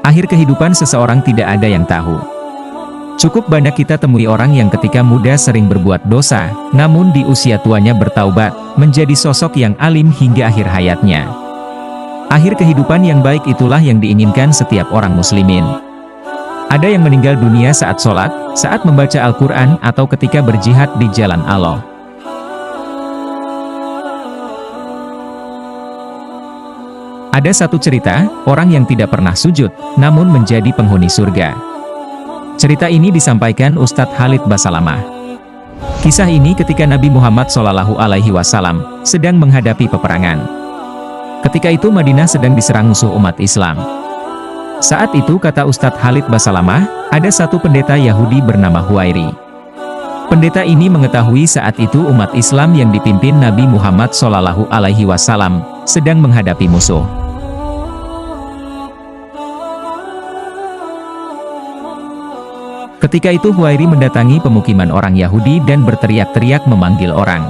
Akhir kehidupan seseorang tidak ada yang tahu. Cukup banyak kita temui orang yang ketika muda sering berbuat dosa, namun di usia tuanya bertaubat, menjadi sosok yang alim hingga akhir hayatnya. Akhir kehidupan yang baik itulah yang diinginkan setiap orang muslimin. Ada yang meninggal dunia saat sholat, saat membaca Al-Quran, atau ketika berjihad di jalan Allah. Ada satu cerita, orang yang tidak pernah sujud, namun menjadi penghuni surga. Cerita ini disampaikan Ustadz Khalid Basalamah. Kisah ini ketika Nabi Muhammad SAW sedang menghadapi peperangan. Ketika itu Madinah sedang diserang musuh umat Islam. Saat itu kata Ustadz Khalid Basalamah, ada satu pendeta Yahudi bernama Huwairi. Pendeta ini mengetahui saat itu umat Islam yang dipimpin Nabi Muhammad SAW sedang menghadapi musuh. Ketika itu Huwairi mendatangi pemukiman orang Yahudi dan berteriak-teriak memanggil orang.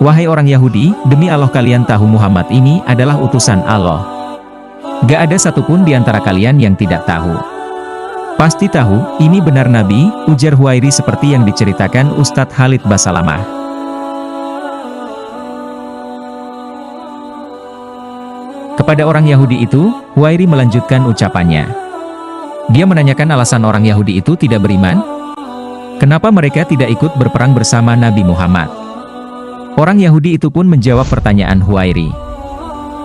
Wahai orang Yahudi, demi Allah kalian tahu Muhammad ini adalah utusan Allah. Gak ada satupun di antara kalian yang tidak tahu. Pasti tahu, ini benar Nabi, ujar Huwairi seperti yang diceritakan Ustadz Khalid Basalamah. Kepada orang Yahudi itu, Huwairi melanjutkan ucapannya. Dia menanyakan alasan orang Yahudi itu tidak beriman. Kenapa mereka tidak ikut berperang bersama Nabi Muhammad? Orang Yahudi itu pun menjawab pertanyaan Huwairi.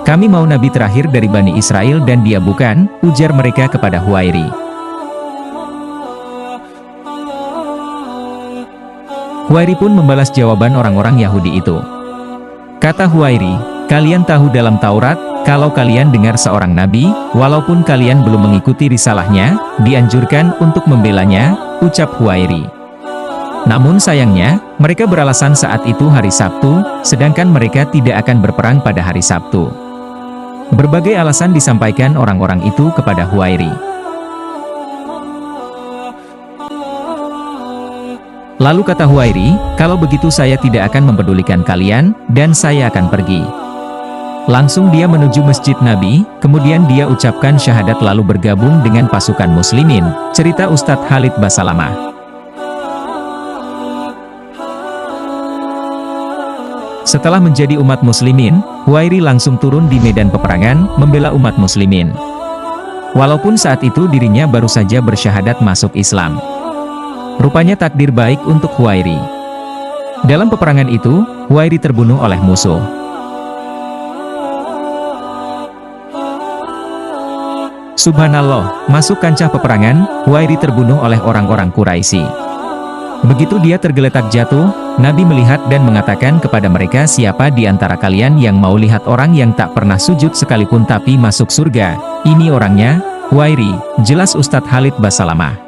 Kami mau Nabi terakhir dari Bani Israel dan dia bukan, ujar mereka kepada Huwairi. Huwairi pun membalas jawaban orang-orang Yahudi itu. Kata Huwairi, kalian tahu dalam Taurat, kalau kalian dengar seorang Nabi, walaupun kalian belum mengikuti risalahnya, dianjurkan untuk membelanya, ucap Huwairi. Namun sayangnya, mereka beralasan saat itu hari Sabtu, sedangkan mereka tidak akan berperang pada hari Sabtu. Berbagai alasan disampaikan orang-orang itu kepada Huwairi. Lalu kata Huwairi, kalau begitu saya tidak akan mempedulikan kalian, dan saya akan pergi. Langsung dia menuju Masjid Nabi, kemudian dia ucapkan syahadat lalu bergabung dengan pasukan muslimin, cerita Ustadz Khalid Basalamah. Setelah menjadi umat muslimin, Huwairi langsung turun di medan peperangan, membela umat muslimin. Walaupun saat itu dirinya baru saja bersyahadat masuk Islam. Rupanya takdir baik untuk Huwairi. Dalam peperangan itu, Huwairi terbunuh oleh musuh. Subhanallah, masuk kancah peperangan, Huwairi terbunuh oleh orang-orang Quraisy. Begitu dia tergeletak jatuh, Nabi melihat dan mengatakan kepada mereka, siapa di antara kalian yang mau lihat orang yang tak pernah sujud sekalipun tapi masuk surga? Ini orangnya, Huwairi, jelas Ustadz Khalid Basalamah.